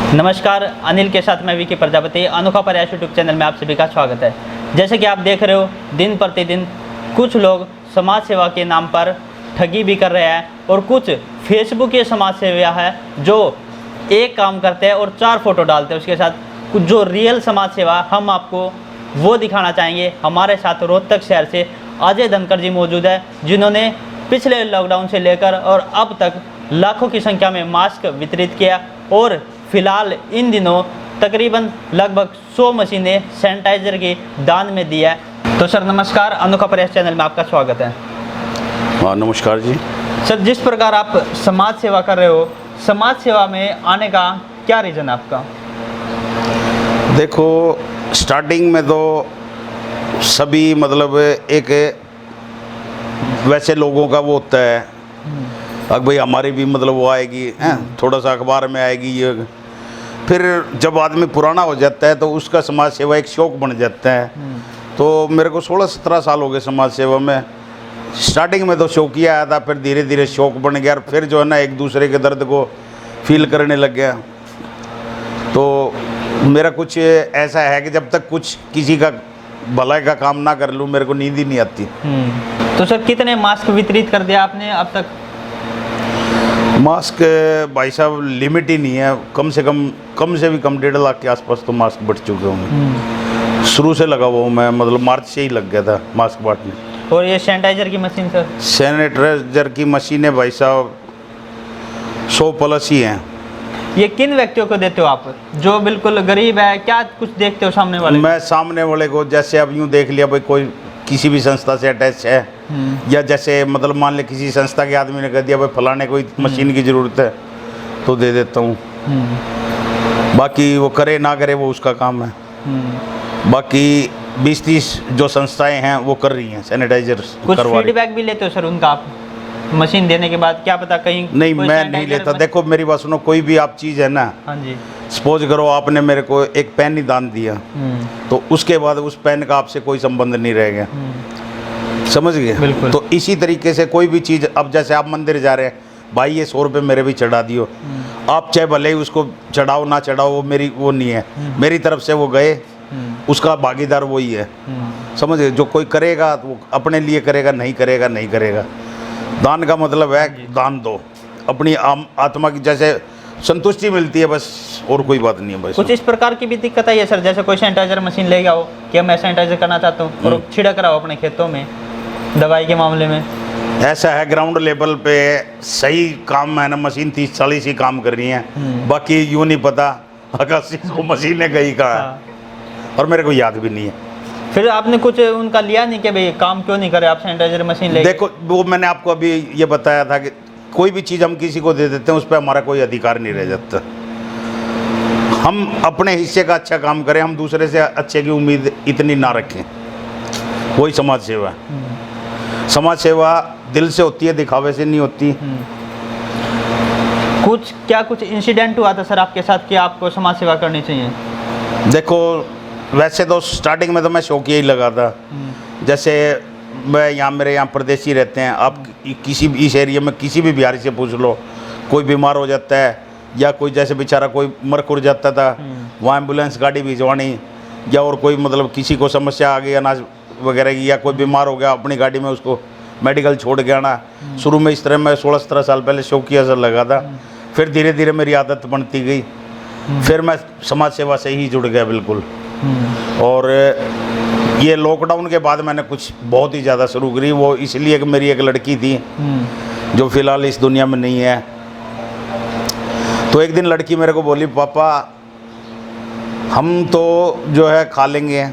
नमस्कार, अनिल के साथ मैं विकी प्रजापति। अनोखा प्रयास यूट्यूब चैनल में आप सभी का स्वागत है। जैसे कि आप देख रहे हो, दिन प्रतिदिन कुछ लोग समाज सेवा के नाम पर ठगी भी कर रहे हैं और कुछ फेसबुक के समाज सेवा है जो एक काम करते हैं और 4 फोटो डालते हैं उसके साथ। कुछ जो रियल समाज सेवा हम आपको वो दिखाना चाहेंगे। हमारे साथ रोहतक शहर से अजय धनखड़ जी मौजूद है, जिन्होंने पिछले लॉकडाउन से लेकर और अब तक लाखों की संख्या में मास्क वितरित किया और फिलहाल इन दिनों तकरीबन लगभग 100 मशीनें सैनिटाइजर की दान में दी है। तो सर नमस्कार, अनोखा प्रयास चैनल में आपका स्वागत है। हाँ नमस्कार जी। सर, जिस प्रकार आप समाज सेवा कर रहे हो, समाज सेवा में आने का क्या रीज़न है आपका? देखो, स्टार्टिंग में तो सभी मतलब एक वैसे लोगों का वो होता है अब भाई हमारी भी मतलब वो आएगी थोड़ा सा अखबार में आएगी ये। फिर जब आदमी पुराना हो जाता है तो उसका समाज सेवा एक शौक बन जाता है। तो मेरे को 16-17 साल हो गए समाज सेवा में। स्टार्टिंग में तो शौकिया आया था, फिर धीरे धीरे शौक बन गया और फिर जो है ना एक दूसरे के दर्द को फील करने लग गया। तो मेरा कुछ ऐसा है कि जब तक कुछ किसी का भलाई का काम ना कर लूँ मेरे को नींद ही नहीं आती। तो सर कितने मास्क वितरित कर दिया आपने अब तक? मास्क भाई साहब लिमिट ही नहीं है, कम से भी कम 1.5 लाख के आसपास तो मास्क बट चुके होंगे। शुरू से लगा हुआ हूँ मैं, मतलब मार्च से ही लग गया था मास्क बांटने। और ये सैनिटाइजर की मशीन सर? सैनिटाइजर की मशीनें भाई साहब 100+ ही हैं। ये किन व्यक्तियों को देते हो आप जो बिल्कुल गरीब है? क्या कुछ देखते हो सामने वाले? मैं सामने वाले को जैसे अब यूँ देख लिया भाई कोई किसी भी संस्था से अटैच है या जैसे मतलब मान ले किसी संस्था के आदमी ने कह दिया भाई फलाने कोई मशीन की ज़रूरत है तो दे देता हूँ। बाकी वो करे ना करे वो उसका काम है। बाकी 20-30 जो संस्थाएं हैं वो कर रही हैं सैनिटाइजर कुछ करवा रही। फीडबैक भी लेते हो सर उनका आप मशीन देने के बाद? क्या पता कहीं नहीं, कोई मैं नहीं लेता। देखो मेरी बात सुनो, कोई भी आप चीज़ है ना, हाँ जी, सपोज करो आपने मेरे को एक पेन ही दान दिया तो उसके बाद उस पेन का आपसे कोई संबंध नहीं रह गया, समझ गए? बिल्कुल। तो इसी तरीके से कोई भी चीज़, अब जैसे आप मंदिर जा रहे हैं, भाई ये 100 रुपये मेरे भी चढ़ा दियो, आप चाहे भले ही उसको चढ़ाओ ना चढ़ाओ वो मेरी वो नहीं है, मेरी तरफ से वो गए, उसका भागीदार वही है, समझ गए? जो कोई करेगा तो वो अपने लिए करेगा, नहीं करेगा नहीं करेगा। दान का मतलब है दान दो, अपनी आत्मा की जैसे संतुष्टि मिलती है बस, और कोई बात नहीं है बस। कुछ इस प्रकार की भी दिक्कत आई है सर, जैसे कोई सैनिटाइजर मशीन ले गया हो कि मैं सैनिटाइजर करना चाहता हूँ और छिड़क रहा हो अपने खेतों में दवाई के मामले में? ऐसा है ग्राउंड लेवल पे सही काम है ना, मशीन 30-40 ही काम कर रही हैं, बाकी यूँ नहीं पता 80 मशीनें गई कहाँ है और मेरे को याद भी नहीं है। फिर आपने कुछ उनका लिया नहीं कि भाई काम क्यों नहीं करे आप सैनिटाइजर मशीन ले? देखो वो मैंने आपको अभी ये बताया था कि कोई भी चीज़ हम किसी को दे देते हैं उस पर हमारा कोई अधिकार नहीं रह जाता। हम अपने हिस्से का अच्छा काम करें, हम दूसरे से अच्छे की उम्मीद इतनी ना रखें, वही समाज सेवा है। समाज सेवा दिल से होती है, दिखावे से नहीं होती। कुछ इंसिडेंट हुआ था सर आपके साथ कि आपको समाज सेवा करनी चाहिए? देखो वैसे तो स्टार्टिंग में तो मैं शौकिया ही लगा था। जैसे मैं यहाँ मेरे यहाँ परदेसी रहते हैं, आप किसी भी इस एरिया में किसी भी बिहारी से पूछ लो, कोई बीमार हो जाता है या कोई जैसे बेचारा कोई मर कुर जाता था, वहाँ एम्बुलेंस गाड़ी भिजवानी, या और कोई मतलब किसी को समस्या आ गई अनाज वगैरह की, या कोई बीमार हो गया अपनी गाड़ी में उसको मेडिकल छोड़ के आना। शुरू में इस तरह मैं 16-17 साल पहले शौकिया से लगा था, फिर धीरे धीरे मेरी आदत बनती गई, फिर मैं समाज सेवा से ही जुड़ गया बिल्कुल। और ये लॉकडाउन के बाद मैंने कुछ बहुत ही ज़्यादा शुरू करी, वो इसलिए कि मेरी एक लड़की थी जो फ़िलहाल इस दुनिया में नहीं है। तो एक दिन लड़की मेरे को बोली, पापा हम तो जो है खा लेंगे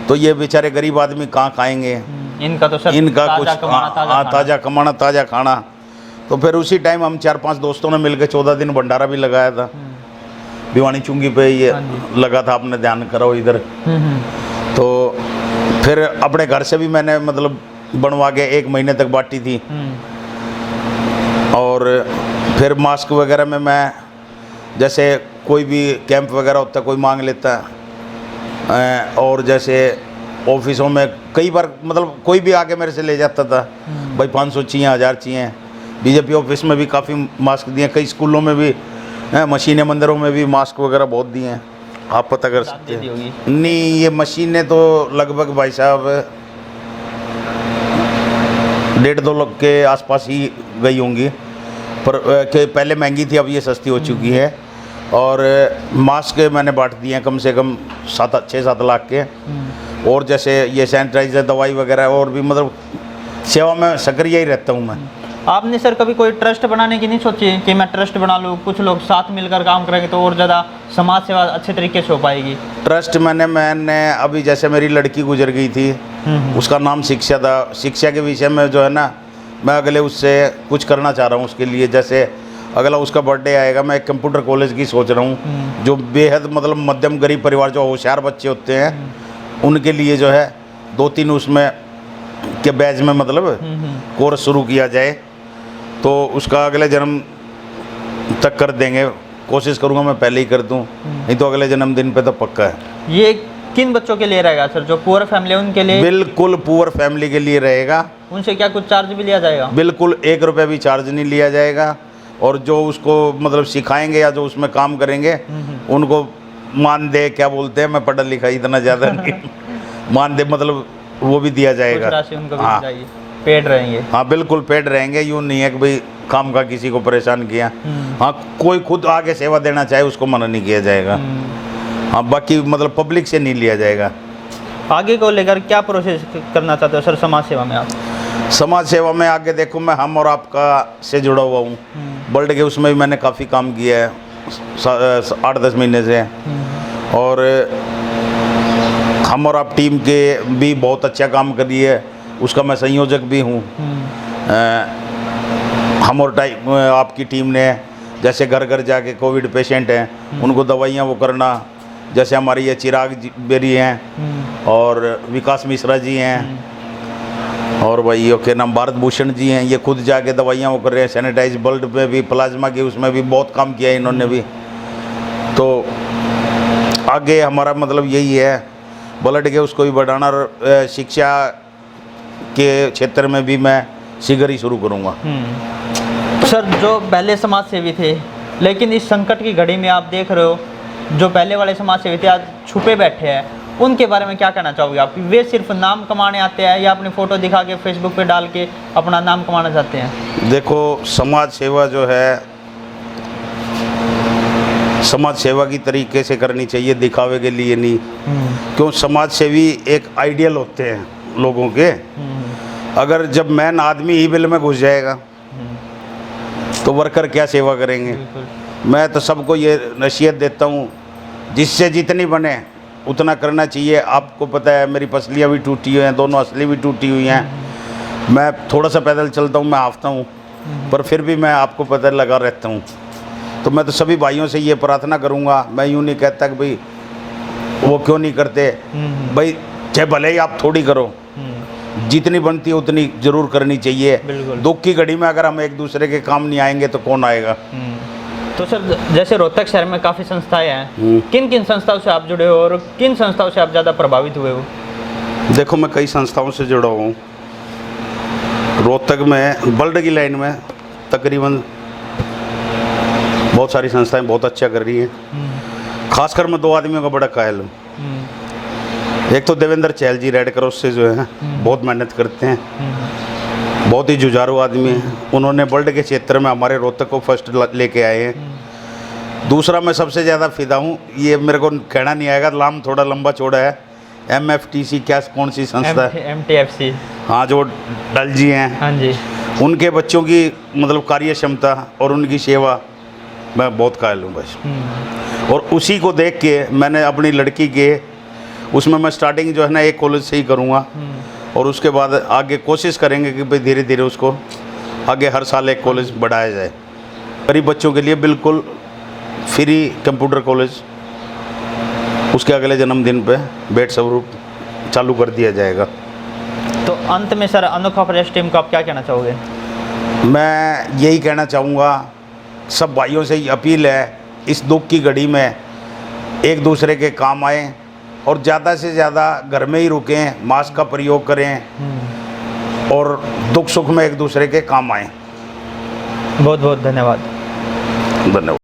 तो ये बेचारे गरीब आदमी कहाँ खाएंगे, इनका तो सर इनका ताजा कुछ कमाना, ताज़ा कमाना ताज़ा खाना। तो फिर उसी टाइम हम 4-5 दोस्तों ने मिलकर 14 दिन भंडारा भी लगाया था भिवानी चुंगी पे, ये लगा था, आपने ध्यान करो इधर। तो फिर अपने घर से भी मैंने मतलब बनवा के 1 महीने तक बांटी थी। और फिर मास्क वगैरह में मैं जैसे कोई भी कैंप वगैरह होता है कोई मांग लेता है, और जैसे ऑफिसों में कई बार मतलब कोई भी आके मेरे से ले जाता था, भाई 500 चाहिए, 1000 चाहिए। बीजेपी ऑफिस में भी काफ़ी मास्क दिए, कई स्कूलों में भी मशीनें मंदिरों में भी मास्क वगैरह बहुत दिए हैं, आप पता कर सकते दे दी हैं। होगी। नहीं, ये मशीनें तो लगभग भाई साहब 1.5-2 लाख के आसपास ही गई होंगी, पर के पहले महंगी थी, अब ये सस्ती हो चुकी है। और मास्क मैंने बांट दिए हैं कम से कम 6-7 लाख के। और जैसे ये सैनिटाइजर, दवाई वगैरह, और भी मतलब सेवा में सक्रिय ही रहता हूँ मैं। आपने सर कभी कोई ट्रस्ट बनाने की नहीं सोची कि मैं ट्रस्ट बना लूँ, कुछ लोग साथ मिलकर काम करेंगे तो और ज़्यादा समाज सेवा अच्छे तरीके से हो पाएगी? ट्रस्ट मैंने अभी जैसे मेरी लड़की गुजर गई थी, उसका नाम शिक्षा था। शिक्षा के विषय में जो है ना, मैं अगले उससे कुछ करना चाह रहा हूँ उसके लिए। जैसे अगला उसका बर्थडे आएगा, मैं एक कंप्यूटर कॉलेज की सोच रहा हूँ, जो बेहद मतलब मध्यम गरीब परिवार, जो होशियार बच्चे होते हैं, उनके लिए जो है 2-3 उसमें के बैच में मतलब कोर्स शुरू किया जाए, तो उसका अगले जन्म तक कर देंगे। कोशिश करूँगा मैं पहले ही कर दूँ, नहीं तो अगले जन्मदिन पे तो पक्का है। ये किन बच्चों के लिए रहेगा सर? जो पुअर फैमिली है उनके लिए? बिल्कुल पुअर फैमिली के लिए रहेगा। उनसे क्या कुछ चार्ज भी लिया जाएगा? बिल्कुल 1 रुपया भी चार्ज नहीं लिया जाएगा। और जो उसको मतलब सिखाएंगे या जो उसमें काम करेंगे, उनको मानदेय क्या बोलते हैं, मैं पढ़ा लिखा इतना ज़्यादा नहीं, मानदेय मतलब वो भी दिया जाएगा। कुछ राशि उनको भी हाँ। दी जाएगी, पेड रहेंगे। हाँ बिल्कुल पेड रहेंगे। यूँ नहीं है कि भाई काम का किसी को परेशान किया। हाँ, कोई खुद आगे सेवा देना चाहे उसको मना नहीं किया जाएगा। हाँ, बाकी मतलब पब्लिक से नहीं लिया जाएगा। आगे को लेकर क्या प्रोसेस करना चाहते हो सर समाज सेवा में आप? समाज सेवा में आगे देखो, मैं हम और आपका से जुड़ा हुआ हूँ। वर्ल्ड के उसमें भी मैंने काफ़ी काम किया है 8-10 महीने से। और हम और आप टीम के भी बहुत अच्छा काम करी है, उसका मैं संयोजक भी हूँ। हम और आपकी टीम ने जैसे घर घर जाके कोविड पेशेंट हैं उनको दवाइयाँ वो करना, जैसे हमारी ये चिराग बेरी हैं और विकास मिश्रा जी हैं, और भाई ये के नाम भारत भूषण जी हैं, ये खुद जाके दवाइयाँ वो कर रहे हैं। सैनिटाइज ब्लड में भी, प्लाज्मा की उसमें भी बहुत काम किया है इन्होंने भी। तो आगे हमारा मतलब यही है, ब्लड के उसको भी बढ़ाना। और शिक्षा के क्षेत्र में भी मैं शीघ्र ही शुरू करूँगा। सर जो पहले समाज सेवी थे, लेकिन इस संकट की घड़ी में आप देख रहे हो जो पहले वाले समाज सेवी थे आज छुपे बैठे हैं, उनके बारे में क्या कहना चाहोगे आप? वे सिर्फ नाम कमाने आते हैं या अपनी फ़ोटो दिखा के फेसबुक पे डाल के अपना नाम कमाना चाहते हैं? देखो, समाज सेवा जो है समाज सेवा की तरीके से करनी चाहिए, दिखावे के लिए नहीं। क्यों? समाज सेवी एक आइडियल होते हैं लोगों के। अगर जब मैन आदमी ही बिल में घुस जाएगा तो वर्कर क्या सेवा करेंगे? मैं तो सबको ये नसीहत देता हूँ, जिससे जितनी बने उतना करना चाहिए। आपको पता है मेरी पसलियाँ भी टूटी हुई हैं, दोनों असली भी टूटी हुई हैं। मैं थोड़ा सा पैदल चलता हूँ, मैं हाफता हूँ, पर फिर भी मैं आपको पता लगा रहता हूँ। तो मैं तो सभी भाइयों से ये प्रार्थना करूँगा, मैं यूँ नहीं कहता कि भाई वो क्यों नहीं करते, भाई चाहे भले ही आप थोड़ी करो, जितनी बनती है उतनी ज़रूर करनी चाहिए। दुख की घड़ी में अगर हम एक दूसरे के काम नहीं आएंगे तो कौन आएगा? तो सर जैसे रोहतक शहर में काफ़ी संस्थाएं हैं, किन किन संस्थाओं से आप जुड़े हो और किन संस्थाओं से आप ज़्यादा प्रभावित हुए हो? देखो, मैं कई संस्थाओं से जुड़ा हूँ। रोहतक में ब्लड की लाइन में तकरीबन बहुत सारी संस्थाएं बहुत अच्छा कर रही हैं। खासकर मैं 2 आदमियों का बड़ा कायल हूँ। एक तो देवेंद्र चहल जी रेड क्रॉस से जो है बहुत मेहनत करते हैं, बहुत ही जुझारू आदमी हैं। उन्होंने वर्ल्ड के क्षेत्र में हमारे रोहतक को फर्स्ट लेके आए हैं। दूसरा मैं सबसे ज़्यादा फिदा हूँ, ये मेरे को कहना नहीं आएगा, नाम थोड़ा लंबा चौड़ा है, MFTC क्या कौन सी संस्था है? MTFC। हाँ, जो डल जी हैं, हाँ जी। उनके बच्चों की मतलब कार्य क्षमता और उनकी सेवा मैं बहुत कायल हूँ बस। और उसी को देख के मैंने अपनी लड़की के उसमें मैं स्टार्टिंग जो है ना एक कॉलेज से ही करूँगा, और उसके बाद आगे कोशिश करेंगे कि भाई धीरे धीरे उसको आगे हर साल एक कॉलेज बढ़ाया जाए। गरीब बच्चों के लिए बिल्कुल फ्री कंप्यूटर कॉलेज उसके अगले जन्मदिन पे भेंट स्वरूप चालू कर दिया जाएगा। तो अंत में सर अनोखा प्रयास टीम को आप क्या कहना चाहोगे? मैं यही कहना चाहूँगा, सब भाइयों से अपील है, इस दुख की घड़ी में एक दूसरे के काम आएँ और ज़्यादा से ज़्यादा घर में ही रुकें, मास्क का प्रयोग करें और दुख सुख में एक दूसरे के काम आएँ। बहुत बहुत धन्यवाद। धन्यवाद।